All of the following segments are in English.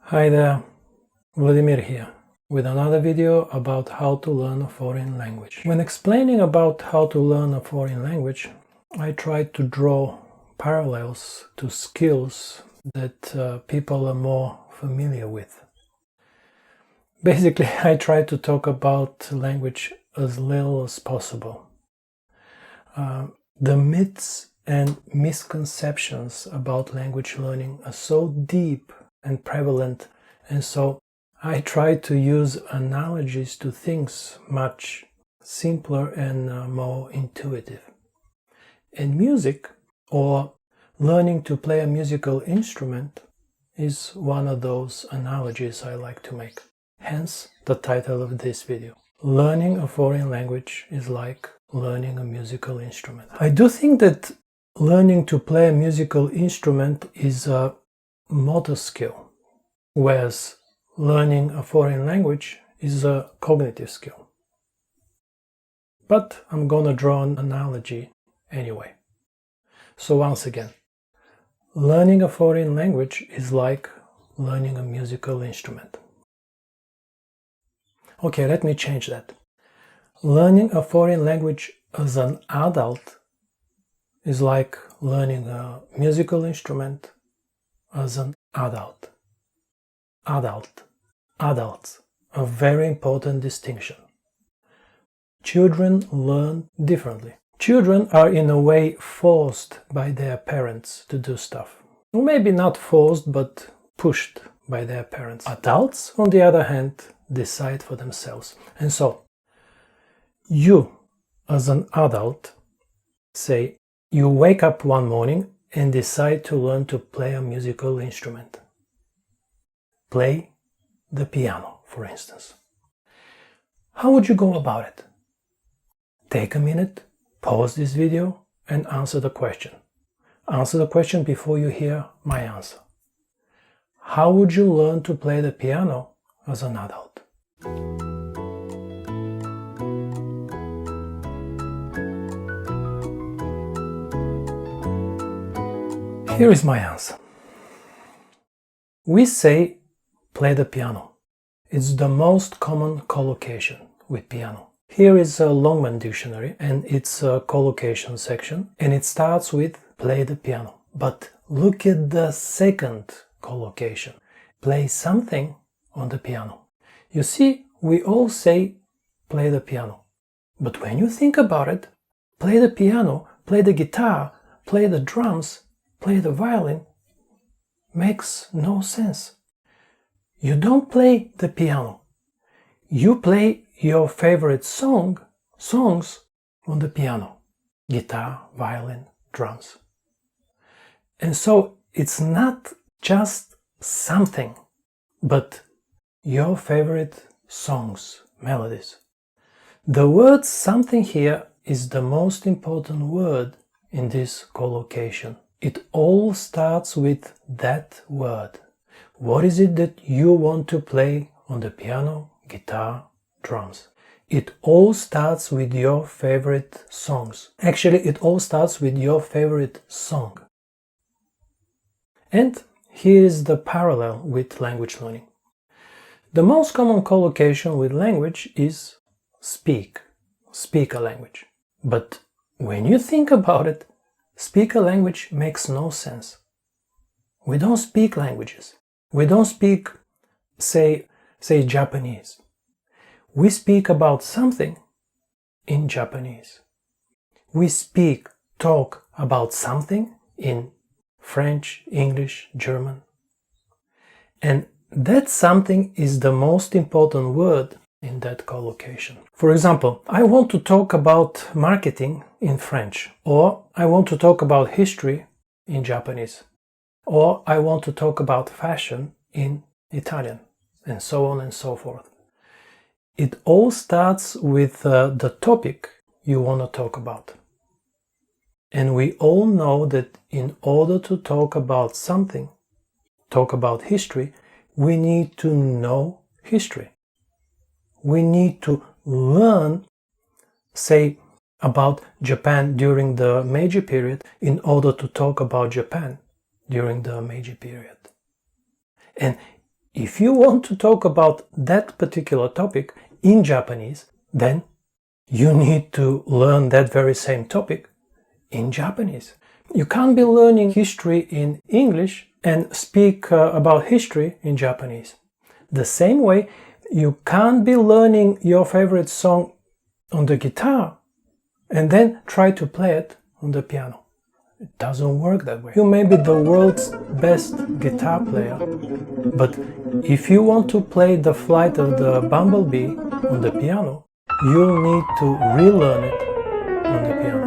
Hi there, Vladimir here, with another video about how to learn a foreign language. When explaining about how to learn a foreign language, I try to draw parallels to skills that people are more familiar with. Basically, I try to talk about language as little as possible. The myths and misconceptions about language learning are so deep and prevalent, and so I try to use analogies to things much simpler and more intuitive. And music, or learning to play a musical instrument, is one of those analogies I like to make. Hence the title of this video. Learning a foreign language is like learning a musical instrument. I do think that learning to play a musical instrument is a motor skill, whereas learning a foreign language is a cognitive skill. But I'm gonna draw an analogy anyway. So once again, learning a foreign language is like learning a musical instrument. Okay, let me change that. Learning a foreign language as an adult is like learning a musical instrument as an adult. Adults, a very important distinction. Children learn differently. Children are in a way forced by their parents to do stuff. Or maybe not forced, but pushed by their parents. Adults, on the other hand, decide for themselves. And so, you, as an adult, say, you wake up one morning and decide to learn to play a musical instrument. Play the piano, for instance. How would you go about it? Take a minute, pause this video, and answer the question. Answer the question before you hear my answer. How would you learn to play the piano as an adult? Here is my answer. We say play the piano. It's the most common collocation with piano. Here is a Longman dictionary and its a collocation section, and it starts with play the piano. But look at the second collocation. Play something on the piano. You see, we all say play the piano. But when you think about it, play the piano, play the guitar, play the drums, play the violin makes no sense. You don't play the piano. You play your favorite songs on the piano. Guitar, violin, drums. And so it's not just something, but your favorite songs, melodies. The word something here is the most important word in this collocation. It all starts with that word. What is it that you want to play on the piano, guitar, drums? It all starts with your favorite songs. Actually, it all starts with your favorite song. And here is the parallel with language learning. The most common collocation with language is speak a language. But when you think about it, speak a language makes no sense. We don't speak languages. We don't speak, say Japanese. We speak about something in Japanese. We talk about something in French, English, German. And that something is the most important word in that collocation. For example, I want to talk about marketing in French, or I want to talk about history in Japanese, or I want to talk about fashion in Italian, and so on and so forth. It all starts with the topic you want to talk about. And we all know that in order to talk about something, talk about history, we need to know history. We need to learn, say, about Japan during the Meiji period in order to talk about Japan during the Meiji period. And If you want to talk about that particular topic in Japanese, then you need to learn that very same topic in Japanese. You can't be learning history in English and speak about history in Japanese. The same way, you can't be learning your favorite song on the guitar and then try to play it on the piano. It doesn't work that way. You may be the world's best guitar player, but if you want to play the Flight of the Bumblebee on the piano, you'll need to relearn it on the piano.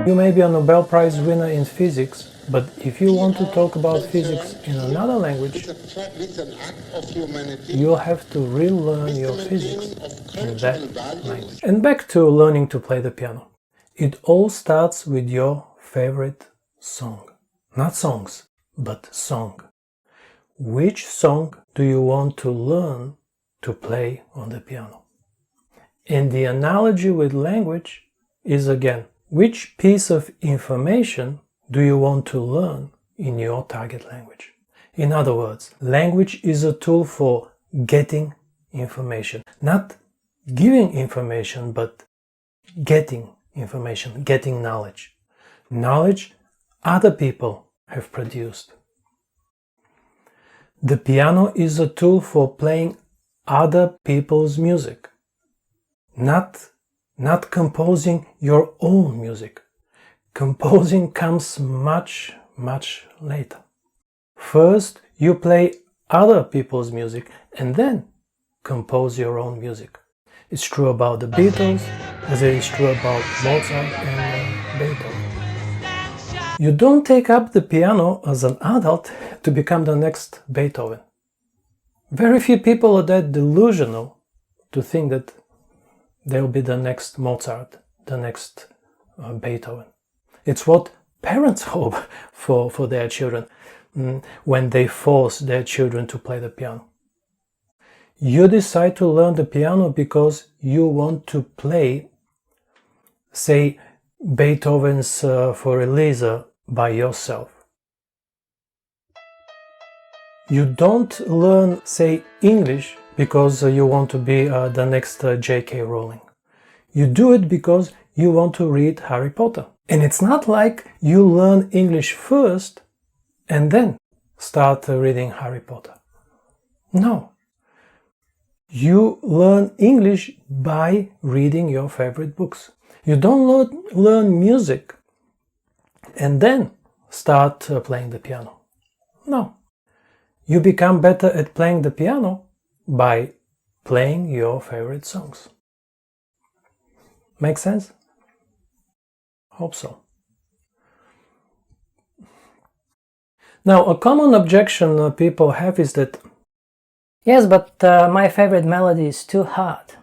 You may be a Nobel Prize winner in physics, but if you want to talk about physics in another language, you'll have to relearn your physics in that language. And back to learning to play the piano. It all starts with your favorite song. Not songs, but song. Which song do you want to learn to play on the piano? And the analogy with language is again, which piece of information do you want to learn in your target language? In other words, language is a tool for getting information. Not giving information, but getting information, getting knowledge. Knowledge other people have produced. The piano is a tool for playing other people's music. Not composing your own music. Composing comes much later. First, you play other people's music and then compose your own music. It's true about the Beatles, as it is true about Mozart and Beethoven. You don't take up the piano as an adult to become the next Beethoven. Very few people are that delusional to think that they'll be the next Mozart, the next Beethoven. It's what parents hope for their children when they force their children to play the piano. You decide to learn the piano because you want to play, say, Beethoven's For Elisa by yourself. You don't learn, say, English because you want to be the next J.K. Rowling. You do it because you want to read Harry Potter. And it's not like you learn English first and then start reading Harry Potter. No. You learn English by reading your favorite books. You don't learn music and then start playing the piano. No. You become better at playing the piano by playing your favorite songs. Make sense? Hope so. Now, a common objection people have is that yes, but my favorite melody is too hard.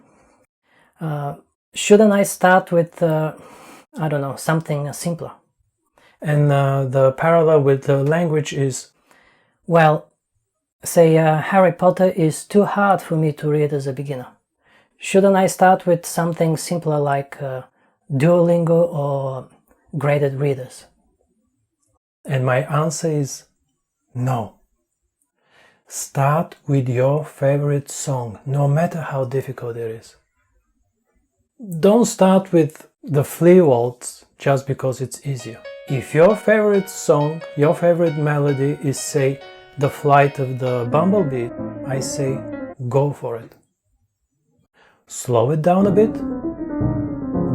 Shouldn't I start with, I don't know, something simpler? And the parallel with the language is, well, say Harry Potter is too hard for me to read as a beginner. Shouldn't I start with something simpler like Duolingo or graded readers? And my answer is no. Start with your favorite song, no matter how difficult it is. Don't start with the flea waltz just because it's easier. If your favorite song, your favorite melody is, say, The Flight of the Bumblebee, I say go for it. Slow it down a bit,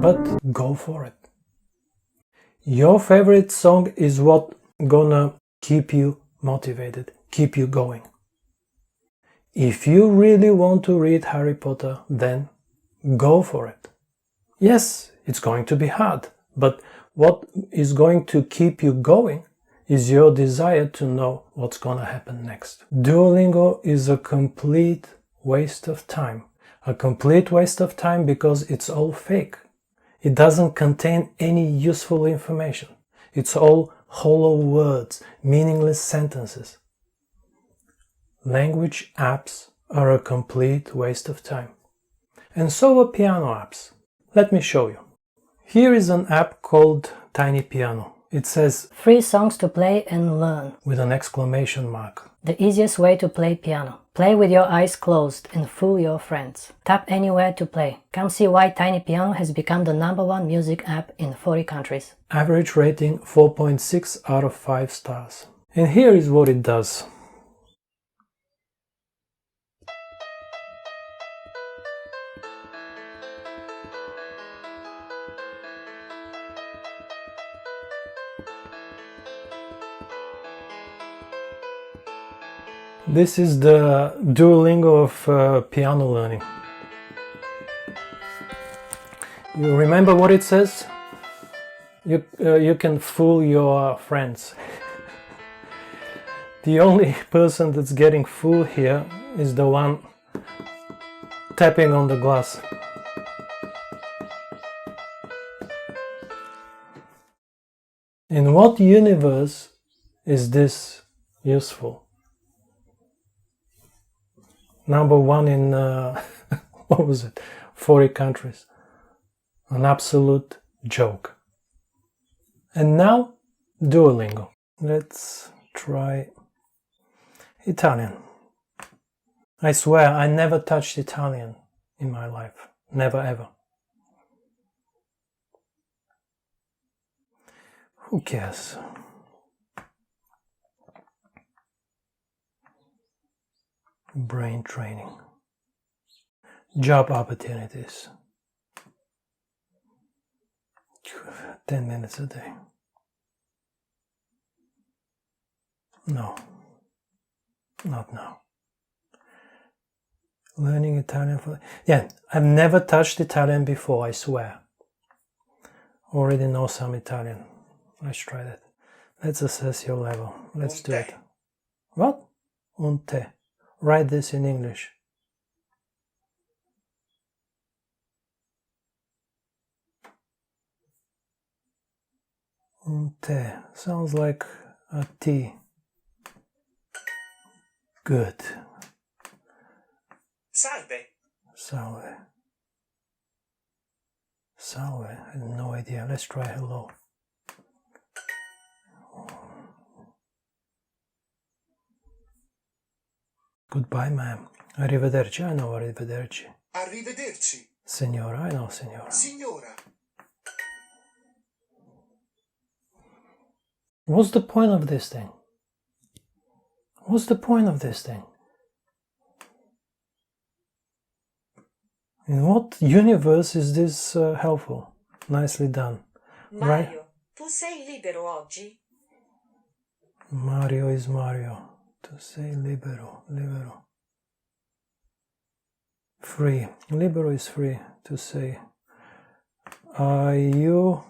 but go for it. Your favorite song is what gonna keep you motivated, keep you going. If you really want to read Harry Potter, then go for it. Yes, it's going to be hard, but what is going to keep you going is your desire to know what's gonna happen next. Duolingo is a complete waste of time. A complete waste of time because it's all fake. It doesn't contain any useful information. It's all hollow words, meaningless sentences. Language apps are a complete waste of time. And so are piano apps. Let me show you. Here is an app called Tiny Piano. It says free songs to play and learn. with an exclamation mark. The easiest way to play piano. Play with your eyes closed and fool your friends. Tap anywhere to play. Come see why Tiny Piano has become the #1 music app in 40 countries. Average rating 4.6 out of 5 stars. And here is what it does. This is the Duolingo of piano learning. You remember what it says? You can fool your friends. The only person that's getting fooled here is the one tapping on the glass. In what universe is this useful? #1 in, what was it, 40 countries. An absolute joke. And now, Duolingo. Let's try Italian. I swear, I never touched Italian in my life. Never ever. Who cares? Brain training. Job opportunities. 10 minutes a day. No. Not now. Learning Italian for... Yeah, I've never touched Italian before, I swear. Already know some Italian. Let's try that. Let's assess your level. Let's do it. What? Un te. Write this in English. Un te. Sounds like a tea. Good. Salve. Salve. Salve. I have no idea. Let's try hello. Goodbye, ma'am. Arrivederci. I know arrivederci. Arrivederci. Signora. I know signora. Signora. What's the point of this thing? What's the point of this thing? In what universe is this helpful? Nicely done. Mario, Right? tu sei libero oggi? Mario is Mario. Tu sei libero. Libero. Free. Libero is free. To say. Are you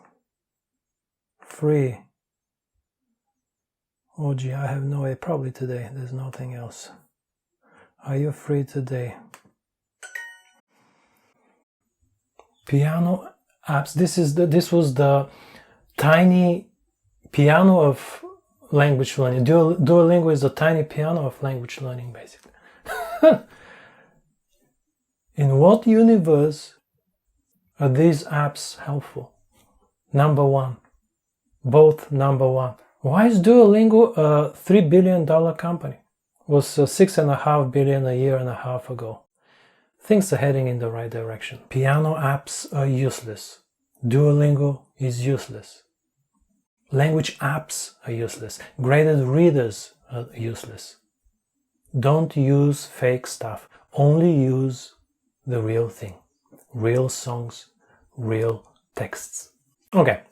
free? Oggi, I have no idea. Probably today. There's nothing else. Are you free today? Piano apps. This was the tiny piano of language learning. Duolingo is the tiny piano of language learning, basically. In what universe are these apps helpful? #1. Both #1. Why is Duolingo a $3 billion company? It was $6.5 billion a year and a half ago. Things are heading in the right direction. Piano apps are useless. Duolingo is useless. Language apps are useless. Graded readers are useless. Don't use fake stuff. Only use the real thing. Real songs, real texts. Okay.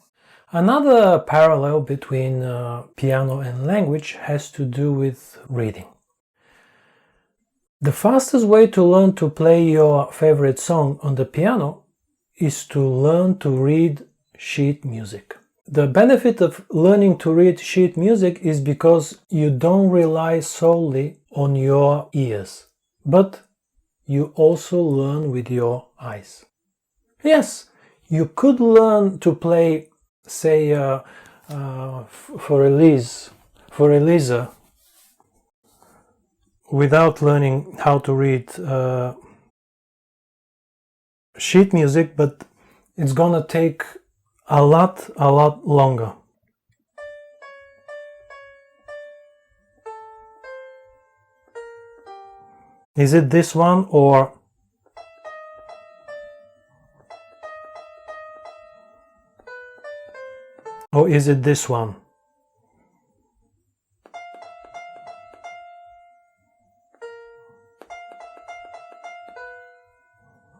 Another parallel between piano and language has to do with reading. The fastest way to learn to play your favorite song on the piano is to learn to read sheet music. The benefit of learning to read sheet music is because you don't rely solely on your ears, but you also learn with your eyes. Yes, you could learn to play, say, for Elisa, without learning how to read sheet music, but it's gonna take a lot longer. Is it this one or is it this one?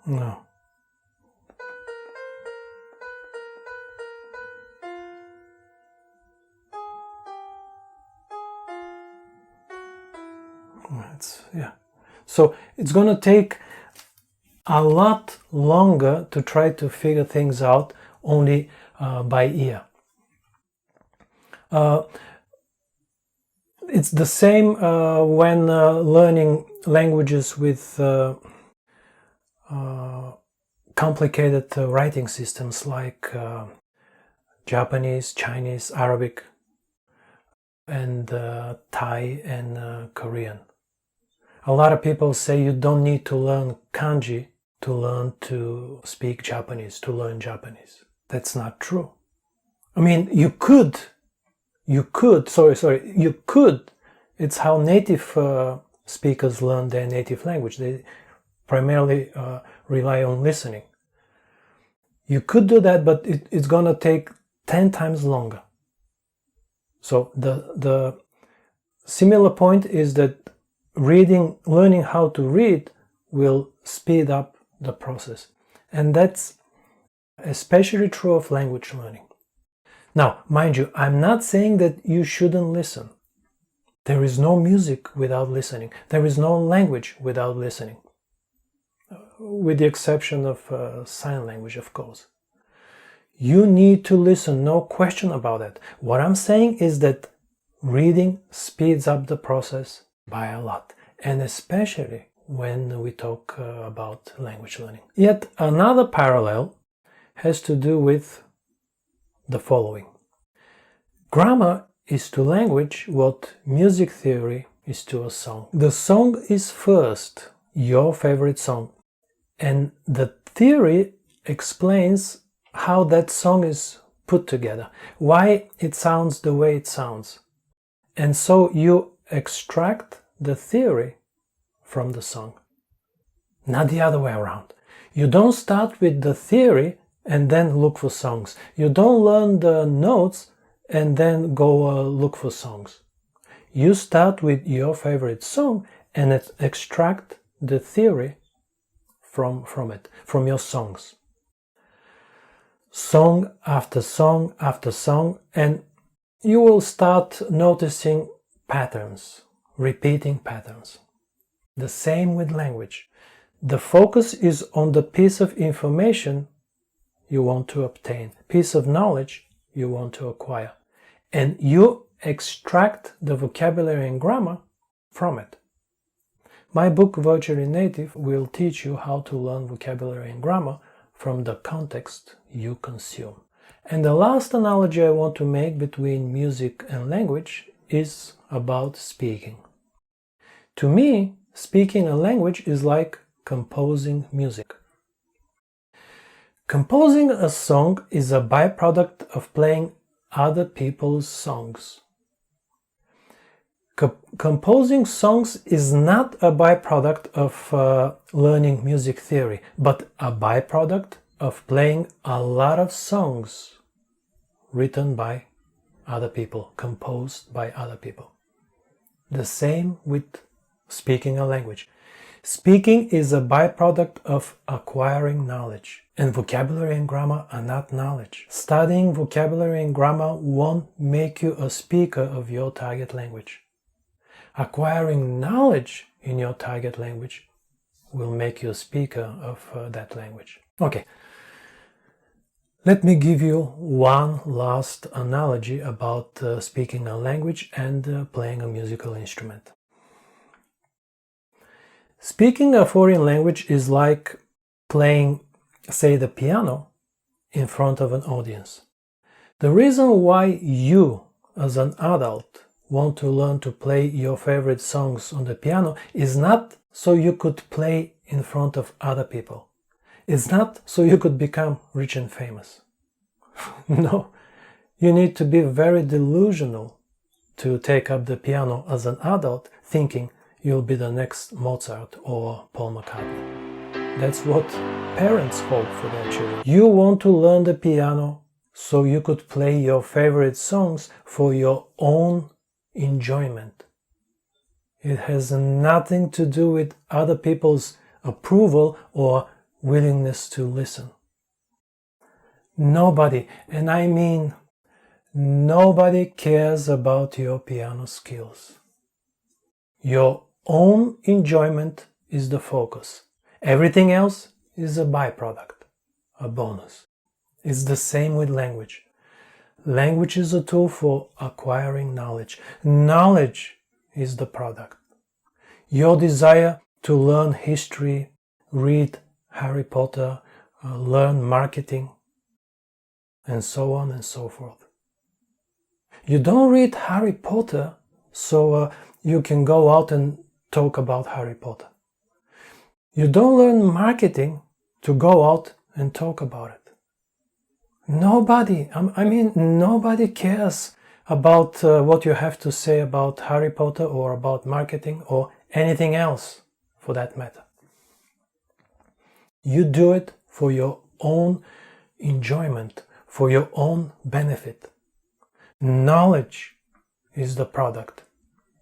No. So it's gonna take a lot longer to try to figure things out only by ear. It's the same when learning languages with complicated writing systems like Japanese, Chinese, Arabic, and Thai and Korean. A lot of people say you don't need to learn kanji to learn to speak Japanese, to learn Japanese. That's not true. I mean, you could. It's how native speakers learn their native language. They primarily rely on listening. You could do that, but it's gonna take 10 times longer. So the similar point is that learning how to read will speed up the process. And that's especially true of language learning. Now, mind you, I'm not saying that you shouldn't listen. There is no music without listening. There is no language without listening. With the exception of sign language, of course. You need to listen, no question about it. What I'm saying is that reading speeds up the process by a lot, and especially when we talk about language learning. Yet another parallel has to do with the following. Grammar is to language what music theory is to a song. The song is first, your favorite song, and the theory explains how that song is put together, why it sounds the way it sounds. And so you extract the theory from the song, not the other way around. You don't start with the theory and then look for songs. You don't learn the notes and then go look for songs. You start with your favorite song and extract the theory from it, from your songs. Song after song after song, and you will start noticing patterns, repeating patterns. The same with language. The focus is on the piece of information you want to obtain, piece of knowledge you want to acquire, and you extract the vocabulary and grammar from it. My book Virtually Native will teach you how to learn vocabulary and grammar from the context you consume. And the last analogy I want to make between music and language is about speaking. To me, speaking a language is like composing music. Composing a song is a byproduct of playing other people's songs. Composing songs is not a byproduct of learning music theory, but a byproduct of playing a lot of songs written by other people, composed by other people. The same with speaking a language. Speaking is a byproduct of acquiring knowledge, and vocabulary and grammar are not knowledge. Studying vocabulary and grammar won't make you a speaker of your target language. Acquiring knowledge in your target language will make you a speaker of that language. Okay, let me give you one last analogy about speaking a language and playing a musical instrument. Speaking a foreign language is like playing, say, the piano in front of an audience. The reason why you, as an adult, want to learn to play your favorite songs on the piano is not so you could play in front of other people. It's not so you could become rich and famous. No, you need to be very delusional to take up the piano as an adult thinking you'll be the next Mozart or Paul McCartney. That's what parents hope for their children. You want to learn the piano so you could play your favorite songs for your own enjoyment. It has nothing to do with other people's approval or willingness to listen. Nobody, and I mean nobody, cares about your piano skills. Your own enjoyment is the focus. Everything else is a byproduct, a bonus. It's the same with language. Language is a tool for acquiring knowledge. Knowledge is the product. Your desire to learn history, read Harry Potter, learn marketing, and so on and so forth. You don't read Harry Potter so you can go out and talk about Harry Potter. You don't learn marketing to go out and talk about it. Nobody cares about what you have to say about Harry Potter or about marketing or anything else for that matter. You do it for your own enjoyment, for your own benefit. Knowledge is the product,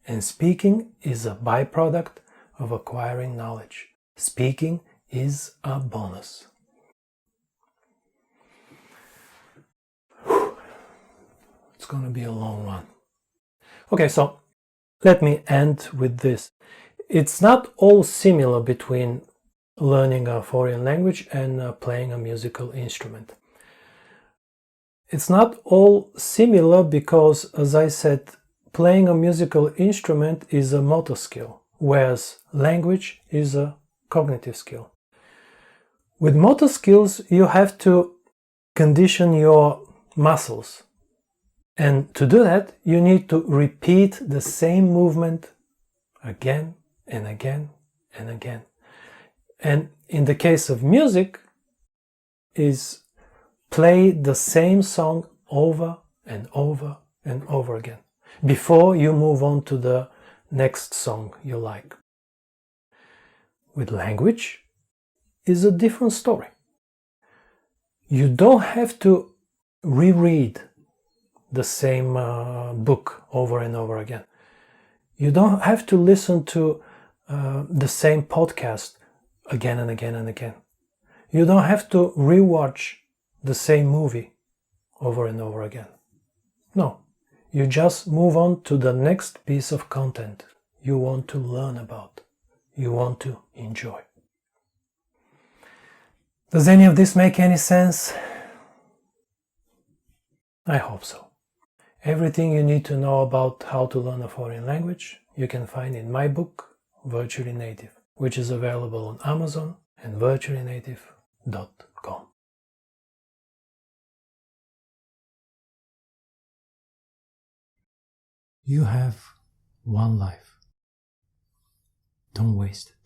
and speaking is a byproduct of acquiring knowledge. Speaking is a bonus. It's going to be a long one. Okay, so let me end with this. It's not all similar between learning a foreign language and playing a musical instrument. It's not all similar because, as I said, playing a musical instrument is a motor skill, whereas language is a cognitive skill. With motor skills, you have to condition your muscles. And to do that, you need to repeat the same movement again and again and again. And in the case of music, is play the same song over and over and over again before you move on to the next song you like. With language is a different story. You don't have to reread the same book over and over again. You don't have to listen to the same podcast again and again and again. You don't have to rewatch the same movie over and over again. No, you just move on to the next piece of content you want to learn about, you want to enjoy. Does any of this make any sense? I hope so. Everything you need to know about how to learn a foreign language you can find in my book, Virtually Native, which is available on Amazon and virtuallynative.com. You have one life. Don't waste it.